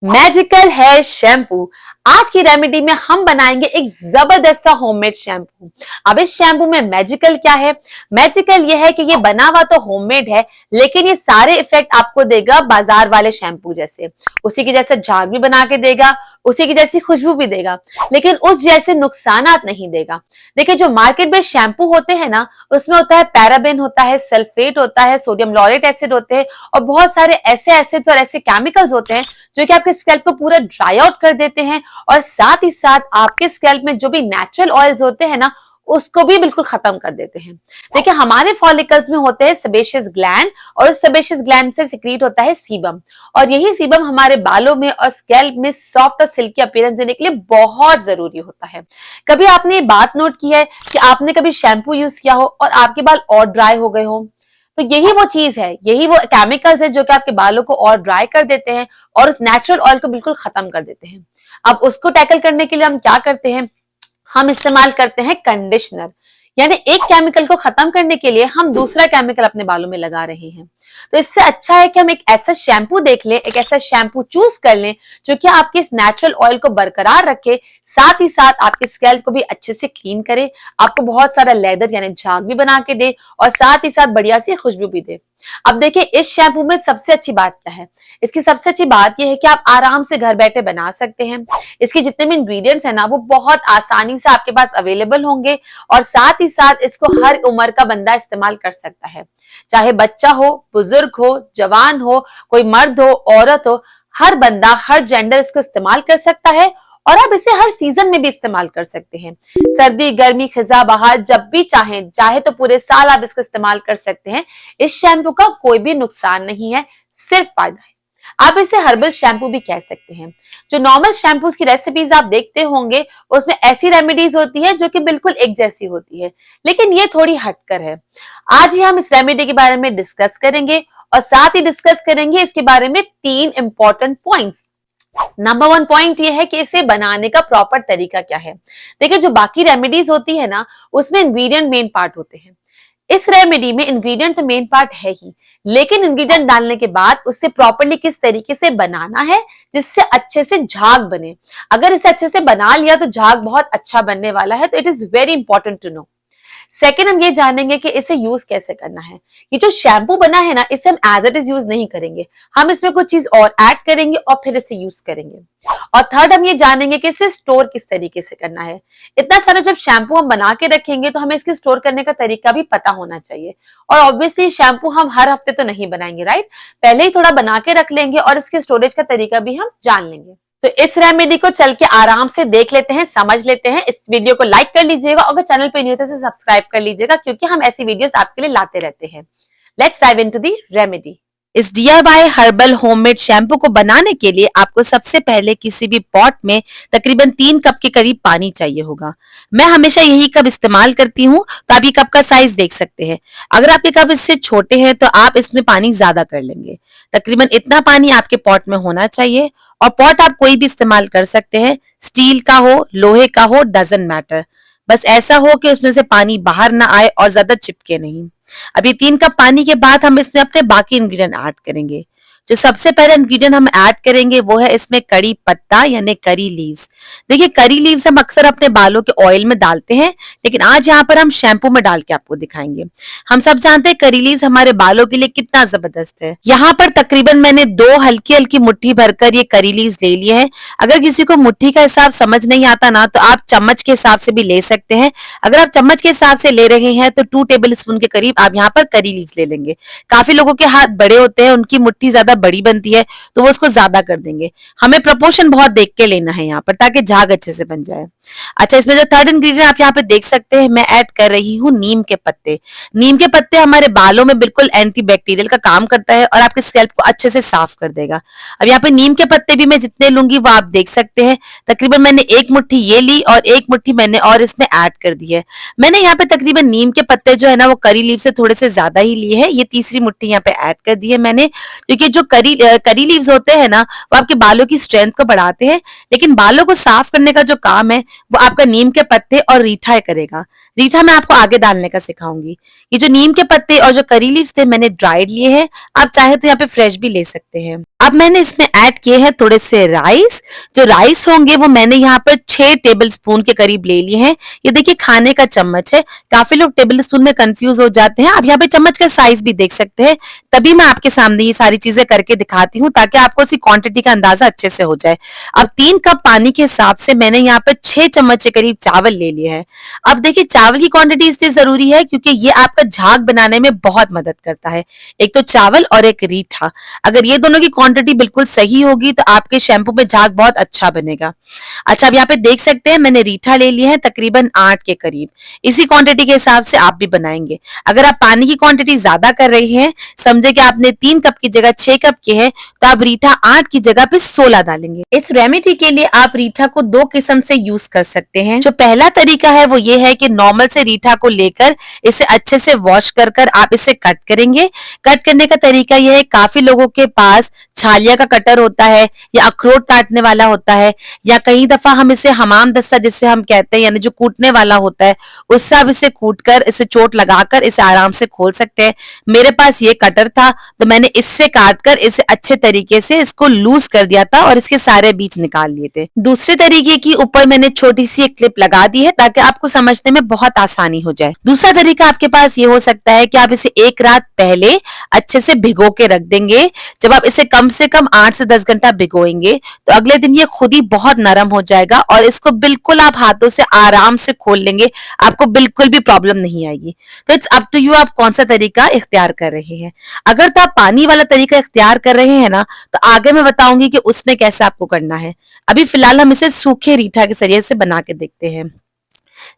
Magical hair shampoo. आज की remedy में हम बनाएंगे एक जबरदस्त सा होममेड शैम्पू। अब इस शैम्पू में मैजिकल क्या है? मैजिकल ये है कि ये बना हुआ तो होममेड है, लेकिन ये सारे इफेक्ट आपको देगा बाजार वाले शैम्पू जैसे। उसी की जैसे झाग भी बना के देगा, उसी की जैसी खुशबू भी देगा, लेकिन उस जैसे नुकसानात नहीं देगा। देखिए, जो मार्केट में शैम्पू होते हैं ना, उसमें होता है पैराबेन, होता है सल्फेट, होता है सोडियम लॉरेट एसिड होते हैं, और बहुत सारे ऐसे एसिड्स और ऐसे केमिकल्स होते हैं जो कि आपके स्कैल्प को पूरा ड्राई आउट कर देते हैं, और साथ ही साथ आपके स्कैल्प में जो भी नेचुरल ऑयल्स होते हैं ना, उसको भी बिल्कुल खत्म कर देते हैं। देखिए, हमारे फॉलिकल्स में होते हैं सेबेशियस ग्लैंड, और उस सेबेशियस ग्लैंड से सिक्रीट होता है सीबम, और यही सीबम हमारे बालों में और स्कैल्प में सॉफ्ट और सिल्की अपीयरेंस देने के लिए बहुत जरूरी होता है। कभी आपने ये बात नोट की है कि आपने कभी शैम्पू यूज किया हो और आपके बाल और ड्राई हो गए हो? तो यही वो चीज है, यही वो केमिकल्स है जो कि आपके बालों को और ड्राई कर देते हैं और उस नेचुरल ऑयल को बिल्कुल खत्म कर देते हैं। अब उसको टैकल करने के लिए हम क्या करते हैं? हम इस्तेमाल करते हैं कंडीशनर। यानी एक केमिकल को खत्म करने के लिए हम दूसरा केमिकल अपने बालों में लगा रहे हैं। तो इससे अच्छा है कि हम एक ऐसा शैम्पू देख लें, एक ऐसा शैम्पू चूज कर लें जो कि आपके इस नेचुरल ऑयल को बरकरार रखे, साथ ही साथ आपके स्कैल्प को भी अच्छे से क्लीन करे, आपको बहुत सारा लेदर यानी झाग भी बना के दे, और साथ ही साथ बढ़िया सी खुशबू भी दे। अब देखिए, इस शैम्पू में सबसे अच्छी बात क्या है? इसकी सबसे अच्छी बात यह है कि आप आराम से घर बैठे बना सकते हैं। इसके जितने भी इंग्रेडिएंट्स है ना, वो बहुत आसानी से आपके पास अवेलेबल होंगे, और साथ ही साथ इसको हर उम्र का बंदा इस्तेमाल कर सकता है। चाहे बच्चा हो, बुजुर्ग हो, जवान हो, कोई मर्द हो, औरत हो, हर बंदा, हर जेंडर इसको इस्तेमाल कर सकता है। और आप इसे हर सीजन में भी इस्तेमाल कर सकते हैं। सर्दी, गर्मी, खिजा, बहार, जब भी चाहे चाहे तो पूरे साल आप इसको इस्तेमाल कर सकते हैं। इस शैम्पू का कोई भी नुकसान नहीं है, सिर्फ फायदा है। आप इसे हर्बल शैम्पू भी कह सकते हैं। जो नॉर्मल शैम्पूज की रेसिपीज आप देखते होंगे, उसमें ऐसी रेमेडीज होती है जो कि बिल्कुल एक जैसी होती है, लेकिन ये थोड़ी हटकर है। आज ही हम इस रेमेडी के बारे में डिस्कस करेंगे, और साथ ही डिस्कस करेंगे इसके बारे में 3 इंपॉर्टेंट पॉइंट्स। नंबर 1 पॉइंट ये है कि इसे बनाने का प्रॉपर तरीका क्या है। देखिए, जो बाकी रेमेडीज होती है ना, उसमें इंग्रेडिएंट मेन पार्ट होते हैं। इस रेमेडी में इंग्रेडिएंट तो मेन पार्ट है ही, लेकिन इंग्रेडिएंट डालने के बाद उससे प्रॉपर्ली किस तरीके से बनाना है जिससे अच्छे से झाग बने। अगर इसे अच्छे से बना लिया तो झाग बहुत अच्छा बनने वाला है। तो it is very important to know. Second, हम ये जानेंगे कि इसे यूज कैसे करना है। ये जो शैम्पू बना है ना, इसे हम एज इट इज यूज नहीं करेंगे, हम इसमें कुछ चीज और ऐड करेंगे और फिर इसे यूज करेंगे। और थर्ड, हम ये जानेंगे कि इसे स्टोर किस तरीके से करना है। इतना सारा जब शैम्पू हम बना के रखेंगे तो हमें इसके स्टोर करने का तरीका भी पता होना चाहिए। और ऑब्वियसली शैम्पू हम हर हफ्ते तो नहीं बनाएंगे, राइट? पहले ही थोड़ा बना के रख लेंगे और इसके स्टोरेज का तरीका भी हम जान लेंगे। तो इस रेमेडी को चल के आराम से देख लेते हैं, समझ लेते हैं। इस वीडियो को लाइक कर लीजिएगा, अगर चैनल पे न्यू थे तो सब्सक्राइब कर लीजिएगा, क्योंकि हम ऐसी वीडियोस आपके लिए लाते रहते हैं। Let's dive into the remedy. इस DIY हर्बल होममेड शैम्पू को बनाने के लिए आपको सबसे पहले किसी भी पॉट में तकरीबन 3 कप के करीब पानी चाहिए होगा। मैं हमेशा यही कप इस्तेमाल करती हूँ, तो आप ये कप का साइज देख सकते हैं। अगर आपके कप इससे छोटे हैं तो आप इसमें पानी ज्यादा कर लेंगे। तकरीबन इतना पानी आपके पॉट में होना चाहिए, और पॉट आप कोई भी इस्तेमाल कर सकते हैं, स्टील का हो, लोहे का हो, डजंट मैटर। बस ऐसा हो कि उसमें से पानी बाहर ना आए और ज्यादा चिपके नहीं। अब ये 3 कप पानी के बाद हम इसमें अपने बाकी इंग्रेडिएंट ऐड करेंगे। जो सबसे पहला इंग्रेडिएंट हम ऐड करेंगे वो है इसमें करी पत्ता यानी करी लीव्स। देखिए, करी लीव्स हम अक्सर अपने बालों के ऑयल में डालते हैं, लेकिन आज यहाँ पर हम शैम्पू में डाल के आपको दिखाएंगे। हम सब जानते हैं करी लीव्स हमारे बालों के लिए कितना जबरदस्त है। यहाँ पर तकरीबन मैंने 2 हल्की हल्की मुट्ठी भरकर ये करी लीव्स ले लिए हैं। अगर किसी को मुट्ठी का हिसाब समझ नहीं आता ना, तो आप चम्मच के हिसाब से भी ले सकते हैं। अगर आप चम्मच के हिसाब से ले रहे हैं तो 2 टेबल स्पून के करीब आप यहाँ पर करी लीव्स ले लेंगे। काफी लोगों के हाथ बड़े होते हैं, उनकी मुट्ठी ज्यादा बड़ी बनती है, तो वो उसको ज्यादा कर देंगे। हमें प्रोपोर्शन बहुत देख के लेना है यहाँ पर, ताकि झाग अच्छे से बन जाए। अच्छा, इसमें जो थर्ड इंग्रेडिएंट आप यहाँ पे देख सकते हैं, मैं ऐड कर रही हूँ नीम के पत्ते। नीम के पत्ते हमारे बालों में बिल्कुल एंटीबैक्टीरियल का काम करता है और आपके स्कैल्प को अच्छे से साफ कर देगा। अब यहाँ पे नीम के पत्ते भी मैं जितने लूंगी वो आप देख सकते हैं। तकरीबन मैंने 1 मुट्ठी ये ली और 1 मुट्ठी मैंने और इसमें ऐड कर दी है। मैंने यहाँ पे तकरीबन नीम के पत्ते जो है ना, वो करी लीव से थोड़े से ज्यादा ही लिए हैं। ये तीसरी मुट्ठी यहाँ पे ऐड कर दी है मैंने, क्योंकि जो करी लीव्स होते हैं ना, वो आपके बालों की स्ट्रेंथ को बढ़ाते हैं, लेकिन बालों को साफ करने का जो काम है वो आपका नीम के पत्ते और रीठा करेगा। रीठा मैं आपको आगे डालने का सिखाऊंगी। ये जो नीम के पत्ते और जो करी लीव्स थे मैंने ड्राइड लिए हैं, आप चाहे तो यहाँ पे फ्रेश भी ले सकते हैं। अब मैंने इसमें ऐड किए हैं थोड़े से राइस। जो राइस होंगे वो मैंने यहाँ पर 6 टेबल स्पून के करीब ले लिए हैं। ये देखिए खाने का चम्मच है, काफी लोग टेबल स्पून में कंफ्यूज हो जाते हैं। आप यहाँ पे चम्मच का साइज भी देख सकते हैं, तभी मैं आपके सामने ये सारी चीजें करके दिखाती हूँ ताकि आपको इसकी क्वांटिटी का अंदाजा अच्छे से हो जाए। अब 3 कप पानी के हिसाब से मैंने यहाँ पर 6 चम्मच के करीब चावल ले लिए हैं। अब देखिए चावल की क्वांटिटी इसलिए जरूरी है क्योंकि ये आपका झाग बनाने में बहुत मदद करता है। एक तो चावल और एक रीठा, अगर ये दोनों की क्वांटिटी बिल्कुल सही होगी तो आपके शैम्पू में झाग बहुत अच्छा बनेगा। अच्छा, अब यहाँ पे देख सकते हैं मैंने रीठा ले लिए हैं तकरीबन 8 के करीब। इसी क्वांटिटी के हिसाब से आप भी बनाएंगे। अगर आप पानी की क्वांटिटी ज्यादा कर रही हैं, समझे कि आपने 3 कप की जगह 6 कप के हैं, तो आप रीठा 8 की जगह पे 16 डालेंगे। इस रेमेडी के लिए आप रीठा को 2 किस्म से यूज कर सकते हैं। जो पहला तरीका है वो ये है कि नॉर्मल से रीठा को लेकर इसे अच्छे से वॉश कर कर आप इसे कट करेंगे। कट करने का तरीका यह है, काफी लोगों के पास छालिया का कटर होता है या अखरोट काटने वाला होता है, या कई दफा हम इसे हमाम दस्ता जिसे हम कहते हैं यानी जो कूटने वाला होता है, उससे आप इसे कूट कर इसे चोट लगाकर इसे आराम से खोल सकते हैं। मेरे पास ये कटर था तो मैंने इससे काट कर इसे अच्छे तरीके से इसको लूज कर दिया था और इसके सारे बीज निकाल लिए थे। दूसरे तरीके की ऊपर मैंने छोटी सी एक क्लिप लगा दी है ताकि आपको समझने में बहुत आसानी हो जाए। दूसरा तरीका आपके पास ये हो सकता है कि आप इसे एक रात पहले अच्छे से भिगो के रख देंगे। जब आप इसे कम से कम 8 से 10 घंटा भिगोएंगे तो अगले दिन ये खुद ही बहुत नरम हो जाएगा और इसको बिल्कुल आप हाथों से आराम से खोल लेंगे, आपको बिल्कुल भी प्रॉब्लम नहीं आएगी। तो इट्स अप टू यू, आप कौन सा तरीका इख्तियार कर रहे हैं। अगर तो आप पानी वाला तरीका इख्तियार कर रहे हैं ना, तो आगे मैं बताऊंगी कि उसमें कैसे आपको करना है। अभी फिलहाल हम इसे सूखे रीठा के जरिए से बना के देखते हैं।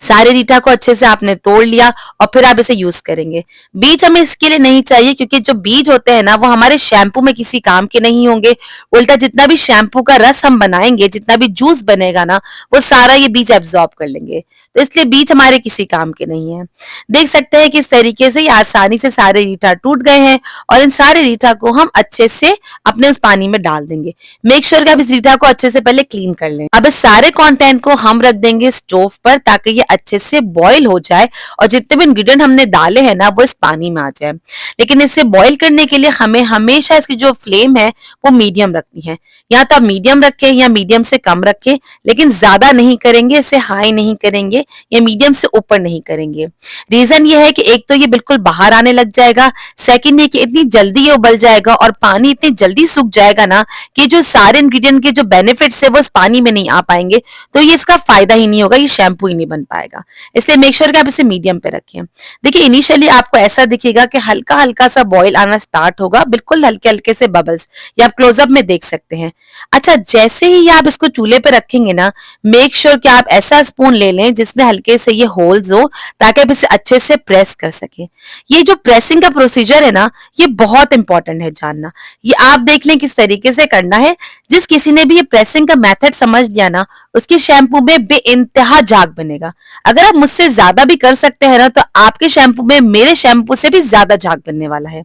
सारे रीठा को अच्छे से आपने तोड़ लिया और फिर आप इसे यूज करेंगे। बीज हमें इसके लिए नहीं चाहिए क्योंकि जो बीज होते हैं ना वो हमारे शैम्पू में किसी काम के नहीं होंगे। उल्टा जितना भी शैम्पू का रस हम बनाएंगे, जितना भी जूस बनेगा ना, वो सारा ये बीज एब्जॉर्ब कर लेंगे, तो इसलिए बीज हमारे किसी काम के नहीं है। देख सकते हैं कि इस तरीके से ये आसानी से सारे रीठा टूट गए हैं और इन सारे रीठा को हम अच्छे से अपने उस पानी में डाल देंगे। मेक श्योर कि आप इस रीठा को अच्छे से पहले क्लीन कर लें। अब इस सारे कंटेंट को हम रख देंगे स्टोव पर ताकि ये अच्छे से बॉईल हो जाए और जितने भी इंग्रेडिएंट हमने डाले हैं ना वो इस पानी में आ जाए। लेकिन इसे बॉईल करने के लिए हमें हमेशा इसकी जो फ्लेम है वो मीडियम रखनी है। या तो आप मीडियम रखें या मीडियम से कम रखें, लेकिन ज्यादा नहीं करेंगे, इसे हाई नहीं करेंगे या मीडियम से ऊपर नहीं करेंगे। रीजन ये है कि एक तो ये बिल्कुल बाहर आने लग जाएगा, सेकंड है कि इतनी जल्दी ये उबल जाएगा और पानी इतनी जल्दी सूख जाएगा ना कि जो सारे इंग्रेडिएंट के जो बेनिफिट्स है वो इस पानी में नहीं आ पाएंगे, तो ये इसका फायदा ही नहीं होगा, ये शैम्पू ही नहीं बन पाएगा। इसलिए मेक श्योर कि आप इसे मीडियम पे रखें। देखिए इनिशियली आपको ऐसा दिखेगा कि हल्का हल्का सा बॉईल आना स्टार्ट होगा, बिल्कुल हल्के हल्के से बबल्स, ये आप क्लोजअप में देख सकते हैं। अच्छा, जैसे ही आप इसको चूल्हे पे रखेंगे ना, मेक श्योर कि आप ऐसा स्पून ले लें जिसमें हल्के से ये होल्स हो ताकि आप इसे अच्छे से प्रेस कर सके। ये जो प्रेसिंग का प्रोसीजर है ना, ये बहुत इंपॉर्टेंट है जानना। ये आप देख लें किस तरीके से करना है। जिस किसी ने भी ये प्रेसिंग का मेथड समझ लिया ना, उसके शैम्पू में बेइंतहा झाग बनेगा। अगर आप मुझसे ज्यादा भी कर सकते हैं ना, तो आपके शैम्पू में मेरे शैम्पू से भी ज्यादा झाग बनने वाला है।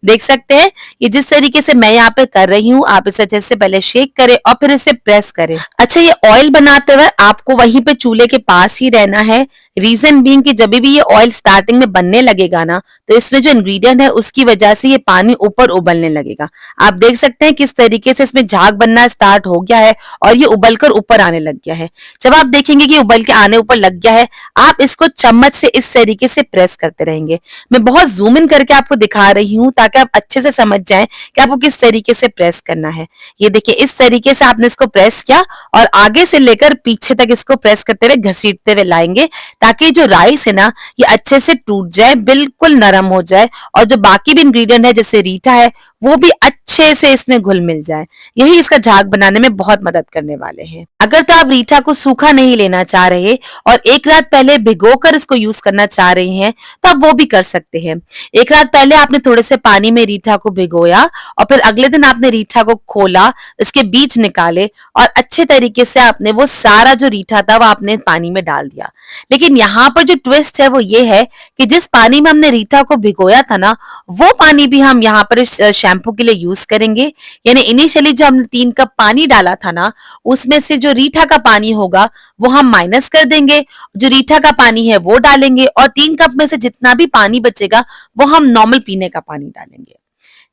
देख सकते हैं ये जिस तरीके से मैं यहाँ पे कर रही हूँ, आप इसे अच्छे से पहले शेक करें और फिर इसे प्रेस करें। अच्छा, ये ऑयल बनाते हुए आपको वहीं पे चूल्हे के पास ही रहना है। रीजन बीइंग कि जब भी ये ऑयल स्टार्टिंग में बनने लगेगा ना, तो इसमें जो इंग्रेडिएंट है उसकी वजह से ये पानी ऊपर उबलने लगेगा। आप देख सकते हैं किस तरीके से इसमें झाग बनना स्टार्ट हो गया है और ये उबलकर ऊपर आने लग गया है। जब आप देखेंगे कि उबल के आने ऊपर लग गया है, आप इसको चम्मच से इस तरीके से प्रेस करते रहेंगे। मैं बहुत जूम इन करके आपको दिखा रही हूँ ताकि आप अच्छे से समझ जाएं कि आपको किस तरीके से प्रेस करना है। ये देखिए इस तरीके से आपने इसको प्रेस किया और आगे से लेकर पीछे तक इसको प्रेस करते हुए घसीटते हुए लाएंगे ताकि जो राइस है ना ये अच्छे से टूट जाए, बिल्कुल नरम हो जाए और जो बाकी भी इंग्रेडिएंट है जैसे रीठा है वो भी अच्छे से इसमें घुल मिल जाए। यही इसका झाग बनाने में बहुत मदद करने वाले हैं। अगर तो आप रीठा को सूखा नहीं लेना चाह रहे और एक रात पहले भिगोकर इसको यूज करना चाह रहे हैं तो आप वो भी कर सकते हैं। एक रात पहले आपने थोड़े से पानी में रीठा को भिगोया और फिर अगले दिन आपने रीठा को खोला, इसके बीज निकाले और अच्छे तरीके से आपने वो सारा जो रीठा था वो आपने पानी में डाल दिया। लेकिन यहाँ पर जो ट्विस्ट है वो ये है कि जिस पानी में हमने रीठा को भिगोया था ना, वो पानी भी हम यहाँ पर इस शैम्पू के लिए यूज मिक्स करेंगे। यानी इनिशियली जो हमने 3 कप पानी डाला था ना, उसमें से जो रीठा का पानी होगा वो हम माइनस कर देंगे, जो रीठा का पानी है वो डालेंगे और 3 कप में से जितना भी पानी बचेगा वो हम नॉर्मल पीने का पानी डालेंगे।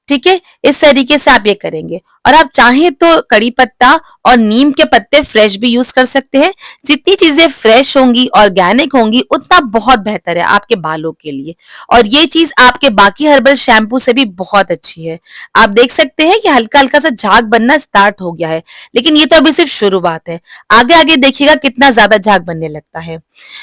ठीक है, इस तरीके से आप ये करेंगे। और आप चाहें तो कड़ी पत्ता और नीम के पत्ते फ्रेश भी यूज कर सकते हैं। जितनी चीजें फ्रेश होंगी, ऑर्गेनिक होंगी, उतना बहुत बेहतर है आपके बालों के लिए। और ये चीज आपके बाकी हर्बल शैम्पू से भी बहुत अच्छी है। आप देख सकते हैं कि हल्का हल्का सा झाग बनना स्टार्ट हो गया है, लेकिन ये तो अभी सिर्फ शुरुआत है। आगे आगे देखिएगा कितना ज्यादा झाग बनने लगता है।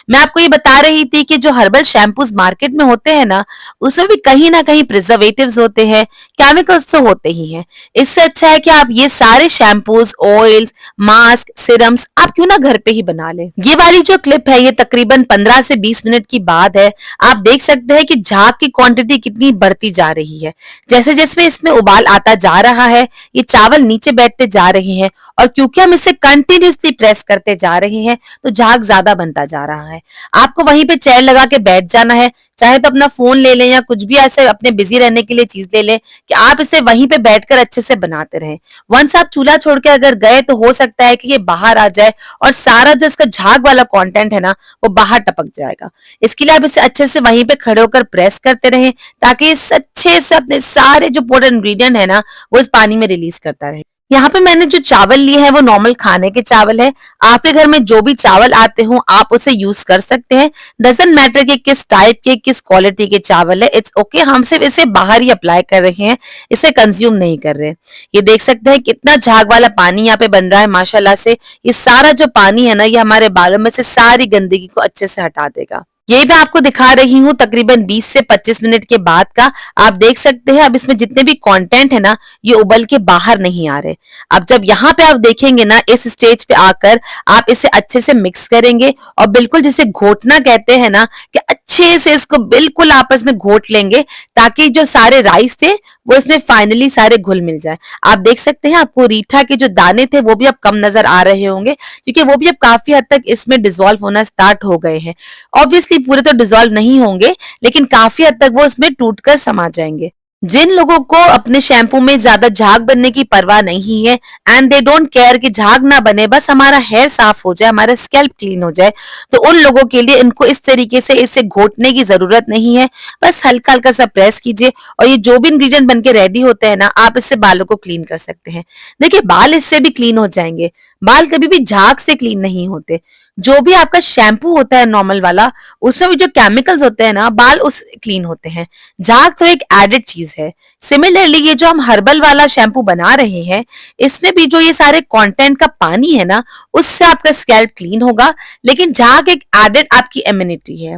मैं आपको ये बता रही थी कि जो हर्बल शैम्पूज मार्केट में होते हैं ना, उसमें भी कहीं ना कहीं प्रिजर्वेटिव्स होते हैं, केमिकल्स तो होते ही हैं। इससे अच्छा है कि आप ये सारे शैम्पूज, ऑयल्स, मास्क, सिरम्स आप क्यों ना घर पे ही बना लें। ये वाली जो क्लिप है ये तकरीबन 15 से 20 मिनट की बात है। आप देख सकते हैं कि झाग की क्वांटिटी कितनी बढ़ती जा रही है। जैसे जैसे इसमें उबाल आता जा रहा है, ये चावल नीचे बैठते जा रहे हैं और क्योंकि हम इसे कंटिन्यूसली प्रेस करते जा रहे हैं तो झाग ज्यादा बनता जा रहा है। आपको वहीं पे चेयर लगा के बैठ जाना है, चाहे तो अपना फोन ले लें या कुछ भी ऐसे अपने बिजी रहने के लिए चीज ले लें कि आप इसे वहीं पे बैठकर अच्छे से बनाते रहें। वंस आप चूल्हा छोड़ के अगर गए तो हो सकता है कि ये बाहर आ जाए और सारा जो इसका झाग वाला कंटेंट है ना वो बाहर टपक जाएगा। इसके लिए आप इसे अच्छे से वहीं पे खड़े होकर प्रेस करते रहें ताकि इस अच्छे से अपने सारे जो पोटेंट इंग्रेडिएंट है ना वो इस पानी में रिलीज करता रहे। यहाँ पे मैंने जो चावल लिए हैं वो नॉर्मल खाने के चावल है। आपके घर में जो भी चावल आते हो आप उसे यूज कर सकते हैं। डजंट मैटर कि किस टाइप के, किस क्वालिटी के चावल है, इट्स ओके। हम सिर्फ इसे बाहर ही अप्लाई कर रहे हैं, इसे कंज्यूम नहीं कर रहे। ये देख सकते हैं कितना झाग वाला पानी यहाँ पे बन रहा है माशाल्लाह से। ये सारा जो पानी है ना ये हमारे बालों में से सारी गंदगी को अच्छे से हटा देगा। ये मैं आपको दिखा रही हूँ तकरीबन 20 से 25 मिनट के बाद का। आप देख सकते हैं अब इसमें जितने भी कंटेंट है ना ये उबल के बाहर नहीं आ रहे। अब जब यहाँ पे आप देखेंगे ना इस स्टेज पे आकर आप इसे अच्छे से मिक्स करेंगे और बिल्कुल जिसे घोटना कहते हैं ना कि अच्छे से इसको बिल्कुल आपस में घोट लेंगे ताकि जो सारे राइस थे वो इसमें फाइनली सारे घुल मिल जाए। आप देख सकते हैं आपको रीठा के जो दाने थे वो भी अब कम नजर आ रहे होंगे क्योंकि वो भी अब काफी हद तक इसमें डिसॉल्व होना स्टार्ट हो गए हैं। ऑब्वियसली पूरे तो डिसॉल्व नहीं होंगे लेकिन काफी हद तक वो इसमें टूटकर समा जाएंगे। जिन लोगों को अपने शैम्पू में ज्यादा झाग बनने की परवाह नहीं है एंड दे डोंट केयर कि झाग ना बने, बस हमारा हेयर साफ हो जाए, हमारा स्कैल्प क्लीन हो जाए, तो उन लोगों के लिए इनको इस तरीके से इसे घोटने की जरूरत नहीं है। बस हल्का हल्का सा प्रेस कीजिए और ये जो भी इंग्रेडिएंट बनके रेडी होते हैं ना आप इससे बालों को क्लीन कर सकते हैं। देखिए बाल इससे भी क्लीन हो जाएंगे। बाल कभी भी झाग से क्लीन नहीं होते। जो भी आपका शैम्पू होता है नॉर्मल वाला उसमें भी जो केमिकल्स होते हैं ना बाल उस क्लीन होते हैं। झाग तो एक एडेड चीज है। सिमिलरली ये जो हम हर्बल वाला शैम्पू बना रहे हैं इसमें भी जो ये सारे कंटेंट का पानी है ना उससे आपका स्कैल्प क्लीन होगा, लेकिन झाग एक एडेड आपकी इम्यूनिटी है।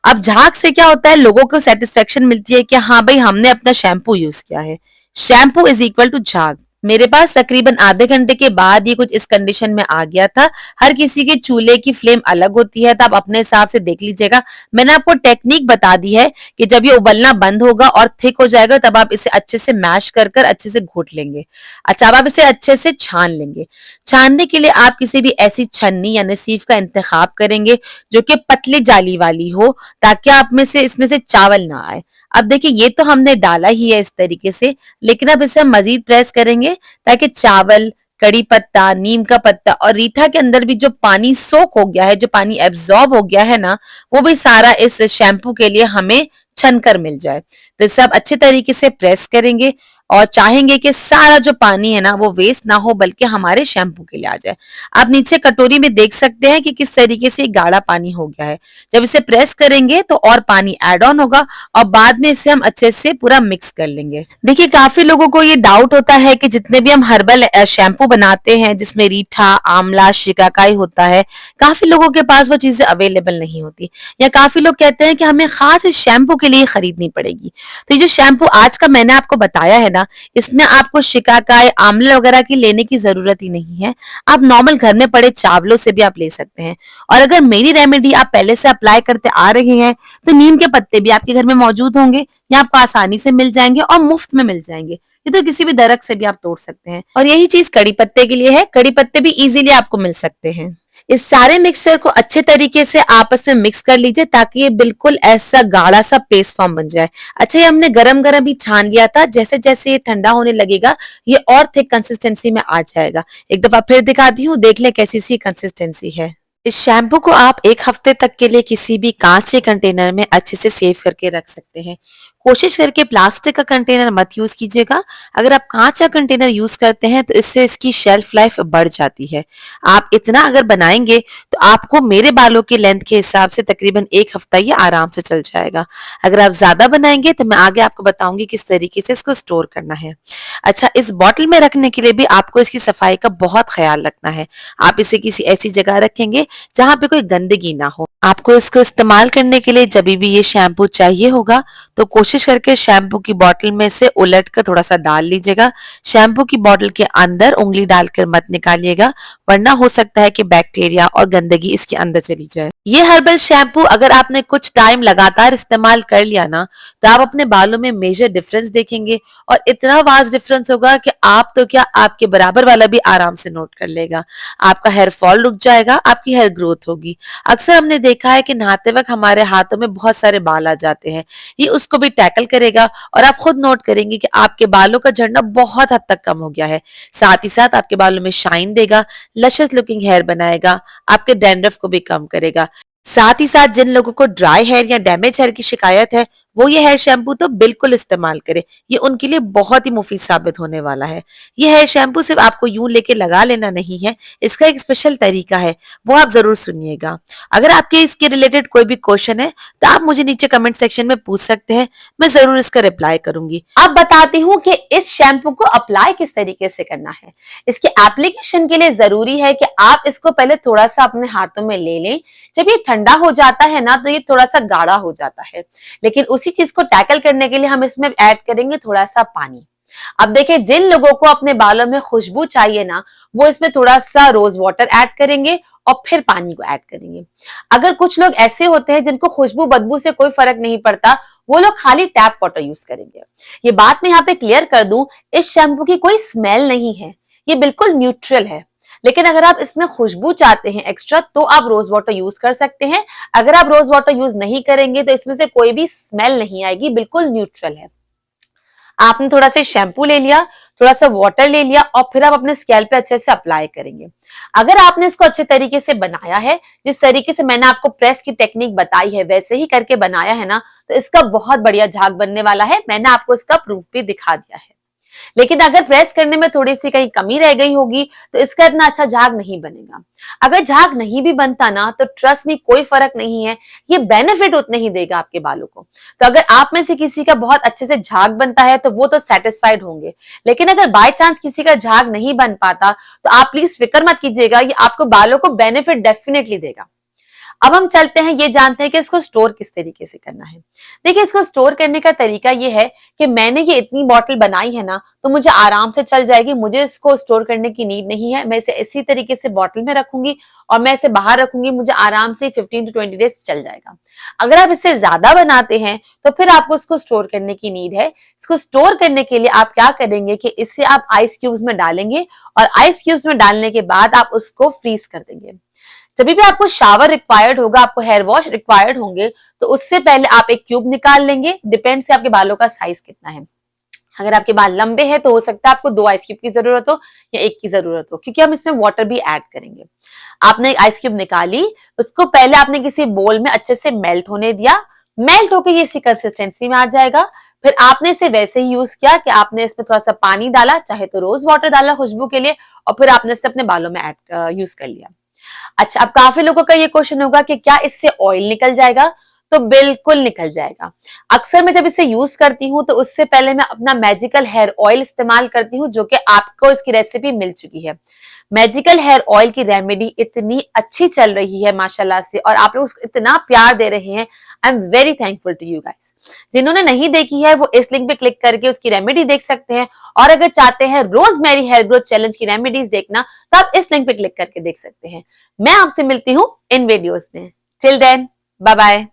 अब झाग से क्या होता है, लोगों को सेटिस्फेक्शन मिलती है कि हाँ भाई हमने अपना शैम्पू यूज किया है। शैम्पू इज इक्वल टू झाग। मेरे पास तकरीबन आधे घंटे के बाद ये कुछ इस कंडीशन में आ गया था। हर किसी के चूल्हे की फ्लेम अलग होती है तो आप अपने हिसाब से देख लीजिएगा। मैंने आपको टेक्निक बता दी है कि जब ये उबलना बंद होगा और थिक हो जाएगा तब आप इसे अच्छे से मैश कर कर अच्छे से घोट लेंगे। अच्छा अब आप इसे अच्छे से छान लेंगे। छानने के लिए आप किसी भी ऐसी छन्नी यानी सीफ का इंतखाब करेंगे जो कि पतली जाली वाली हो ताकि आप में से इसमें से चावल ना आए। अब देखिए ये तो हमने डाला ही है इस तरीके से, लेकिन अब इसे हम मजीद प्रेस करेंगे ताकि चावल, कड़ी पत्ता, नीम का पत्ता और रीठा के अंदर भी जो पानी सोक हो गया है, जो पानी एब्जॉर्ब हो गया है ना, वो भी सारा इस शैम्पू के लिए हमें छन कर मिल जाए। तो इसे आप अच्छे तरीके से प्रेस करेंगे और चाहेंगे कि सारा जो पानी है ना वो वेस्ट ना हो बल्कि हमारे शैम्पू के लिए आ जाए। आप नीचे कटोरी में देख सकते हैं कि किस तरीके से गाढ़ा पानी हो गया है। जब इसे प्रेस करेंगे तो और पानी ऐड ऑन होगा और बाद में इसे हम अच्छे से पूरा मिक्स कर लेंगे। देखिए काफी लोगों को ये डाउट होता है कि जितने भी हम हर्बल शैम्पू बनाते हैं जिसमें रीठा, आंवला, शिकाकाई होता है, काफी लोगों के पास वो चीजें अवेलेबल नहीं होती या काफी लोग कहते हैं कि हमें खास इस शैम्पू के लिए खरीदनी पड़ेगी। तो ये जो शैम्पू आज का मैंने आपको बताया है ना इसमें आपको शिकाकाई, आंवला वगैरह की लेने की जरूरत ही नहीं है। आप नॉर्मल घर में पड़े चावलों से भी आप ले सकते हैं। और अगर मेरी रेमेडी आप पहले से अप्लाई करते आ रहे हैं तो नीम के पत्ते भी आपके घर में मौजूद होंगे, ये आपको आसानी से मिल जाएंगे और मुफ्त में मिल जाएंगे। ये तो किसी भी दरख्त से भी आप तोड़ सकते हैं। और यही चीज कड़ी पत्ते के लिए है। कड़ी पत्ते भी इजीली आपको मिल सकते हैं। इस सारे मिक्सचर को अच्छे तरीके से आपस में मिक्स कर लीजिए ताकि ये बिल्कुल ऐसा गाढ़ा सा पेस्ट फॉर्म बन जाए। अच्छा, ये हमने गरम गरम ही छान लिया था, जैसे जैसे ये ठंडा होने लगेगा ये और थिक कंसिस्टेंसी में आ जाएगा। एक दफा फिर दिखाती हूँ, देख ले कैसी सी कंसिस्टेंसी है। इस शैम्पू को आप 1 हफ्ते तक के लिए किसी भी कांच के कंटेनर में अच्छे से सेव करके रख सकते हैं। कोशिश करके प्लास्टिक का कंटेनर मत यूज कीजिएगा। अगर आप कांच का कंटेनर यूज करते हैं तो इससे इसकी शेल्फ लाइफ बढ़ जाती है। आप इतना अगर बनाएंगे तो आपको मेरे बालों के लेंथ के हिसाब से तकरीबन 1 हफ्ता ये आराम से चल जाएगा। अगर आप ज्यादा बनाएंगे तो मैं आगे आपको बताऊंगी किस तरीके से इसको स्टोर करना है। अच्छा, इस बॉटल में रखने के लिए भी आपको इसकी सफाई का बहुत ख्याल रखना है। आप इसे किसी ऐसी जगह रखेंगे जहां पे कोई गंदगी ना हो। आपको इसको इस्तेमाल करने के लिए जब भी ये शैम्पू चाहिए होगा तो कोशिश करके शैम्पू की बोतल में से उलट कर थोड़ा सा डाल लीजिएगा। शैम्पू की बोतल के अंदर उंगली डालकर मत निकालिएगा, वरना हो सकता है कि बैक्टीरिया और गंदगी इसके अंदर चली जाए। ये हर्बल शैम्पू अगर आपने कुछ टाइम लगातार इस्तेमाल कर लिया ना तो आप अपने बालों में मेजर डिफरेंस देखेंगे और इतना वास्ट डिफरेंस होगा कि आप तो क्या, आपके बराबर वाला भी आराम से नोट कर लेगा। आपका हेयर फॉल रुक जाएगा, आपकी हेयर ग्रोथ होगी। अक्सर हमने देखा है कि नहाते वक्त हमारे हाथों में बहुत सारे बाल आ जाते हैं, ये उसको भी टैकल करेगा और आप खुद नोट करेंगे कि आपके बालों का झड़ना बहुत हद तक कम हो गया है। साथ ही साथ आपके बालों में शाइन देगा, लशस लुकिंग हेयर बनाएगा, आपके डैंड्रफ को भी कम करेगा। साथ ही साथ जिन लोगों को ड्राई हेयर या डैमेज हेयर की शिकायत है वो ये हेयर शैम्पू तो बिल्कुल इस्तेमाल करें, ये उनके लिए बहुत ही मुफीद साबित होने वाला है। ये हेयर शैम्पू सिर्फ आपको यूं लेके लगा लेना नहीं है, इसका एक स्पेशल तरीका है, वो आप जरूर सुनिएगा। अगर आपके इसके रिलेटेड कोई भी क्वेश्चन है तो आप मुझे नीचे कमेंट सेक्शन में पूछ सकते हैं, मैं जरूर इसका रिप्लाई करूंगी। अब बताती हूँ कि इस शैम्पू को अप्लाई किस तरीके से करना है। इसके एप्लीकेशन के लिए जरूरी है कि आप इसको पहले थोड़ा सा अपने हाथों में ले लें। जब ये ठंडा हो जाता है ना तो ये थोड़ा सा गाढ़ा हो जाता है, लेकिन उसी चीज को टैकल करने के लिए हम इसमें ऐड करेंगे थोड़ा सा पानी। अब देखिए, जिन लोगों को अपने बालों में खुशबू चाहिए ना वो इसमें थोड़ा सा रोज वाटर ऐड करेंगे और फिर पानी को ऐड करेंगे। अगर कुछ लोग ऐसे होते हैं जिनको खुशबू बदबू से कोई फर्क नहीं पड़ता, वो लोग खाली टैप वाटर यूज करेंगे। ये बात मैं यहाँ पे क्लियर कर दूं, इस शैम्पू की कोई स्मेल नहीं है, ये बिल्कुल न्यूट्रल है। लेकिन अगर आप इसमें खुशबू चाहते हैं एक्स्ट्रा तो आप रोज वाटर यूज कर सकते हैं। अगर आप रोज वाटर यूज नहीं करेंगे तो इसमें से कोई भी स्मेल नहीं आएगी, बिल्कुल न्यूट्रल है। आपने थोड़ा सा शैम्पू ले लिया, थोड़ा सा वाटर ले लिया और फिर आप अपने स्कैल्प पे अच्छे से अप्लाई करेंगे। अगर आपने इसको अच्छे तरीके से बनाया है, जिस तरीके से मैंने आपको प्रेस की टेक्निक बताई है वैसे ही करके बनाया है ना, तो इसका बहुत बढ़िया झाग बनने वाला है। मैंने आपको इसका प्रूफ भी दिखा दिया है। लेकिन अगर प्रेस करने में थोड़ी सी कहीं कमी रह गई होगी तो इसका इतना अच्छा झाग नहीं बनेगा। अगर झाग नहीं भी बनता ना तो ट्रस्ट में कोई फर्क नहीं है, ये बेनिफिट उतने ही देगा आपके बालों को। तो अगर आप में से किसी का बहुत अच्छे से झाग बनता है तो वो तो सेटिस्फाइड होंगे, लेकिन अगर बाय चांस किसी का झाग नहीं बन पाता तो आप प्लीज फिक्र मत कीजिएगा, ये आपको बालों को बेनिफिट डेफिनेटली देगा। अब हम चलते हैं, ये जानते हैं कि इसको स्टोर किस तरीके से करना है। देखिए, इसको स्टोर करने का तरीका ये है कि मैंने ये इतनी बॉटल बनाई है ना तो मुझे आराम से चल जाएगी, मुझे इसको स्टोर करने की नीड नहीं है। मैं इसे इसी तरीके से बॉटल में रखूंगी और मैं इसे बाहर रखूंगी, मुझे आराम से 15 to 20 डेज चल जाएगा। अगर आप इससे ज्यादा बनाते हैं तो फिर आपको इसको स्टोर करने की नीड है। इसको स्टोर करने के लिए आप क्या करेंगे कि इससे आप आइस क्यूब्स में डालेंगे और आइस क्यूब्स में डालने के बाद आप उसको फ्रीज कर देंगे। जब भी आपको शावर रिक्वायर्ड होगा, आपको हेयर वॉश रिक्वायर्ड होंगे, तो उससे पहले आप एक क्यूब निकाल लेंगे। डिपेंड से आपके बालों का साइज कितना है। अगर आपके बाल लंबे हैं तो हो सकता है आपको 2 आइस क्यूब की जरूरत हो या 1 की जरूरत हो, क्योंकि हम इसमें वाटर भी ऐड करेंगे। आपने एक आइस क्यूब निकाली, उसको पहले आपने किसी बोल में अच्छे से मेल्ट होने दिया। मेल्ट होकर ये इसी कंसिस्टेंसी में आ जाएगा। फिर आपने इसे वैसे ही यूज किया कि आपने इसमें थोड़ा सा पानी डाला, चाहे तो रोज वाटर डाला खुशबू के लिए, और फिर आपने इसे अपने बालों में यूज कर लिया। अच्छा, अब काफी लोगों का ये क्वेश्चन होगा कि क्या इससे ऑयल निकल जाएगा? तो बिल्कुल निकल जाएगा। अक्सर मैं जब इसे यूज करती हूँ तो उससे पहले मैं अपना मैजिकल हेयर ऑयल इस्तेमाल करती हूँ, जो कि आपको इसकी रेसिपी मिल चुकी है। मैजिकल हेयर ऑयल की रेमेडी इतनी अच्छी चल रही है माशाल्लाह से, और आप लोग उसको इतना प्यार दे रहे हैं। I am very thankful to you guys. जिन्होंने नहीं देखी है वो इस लिंक पे क्लिक करके उसकी रेमेडी देख सकते हैं, और अगर चाहते हैं रोजमेरी हेयर ग्रोथ चैलेंज की रेमेडीज देखना तो आप इस लिंक पे क्लिक करके देख सकते हैं। मैं आपसे मिलती हूँ इन वीडियोस में। Till then, bye bye.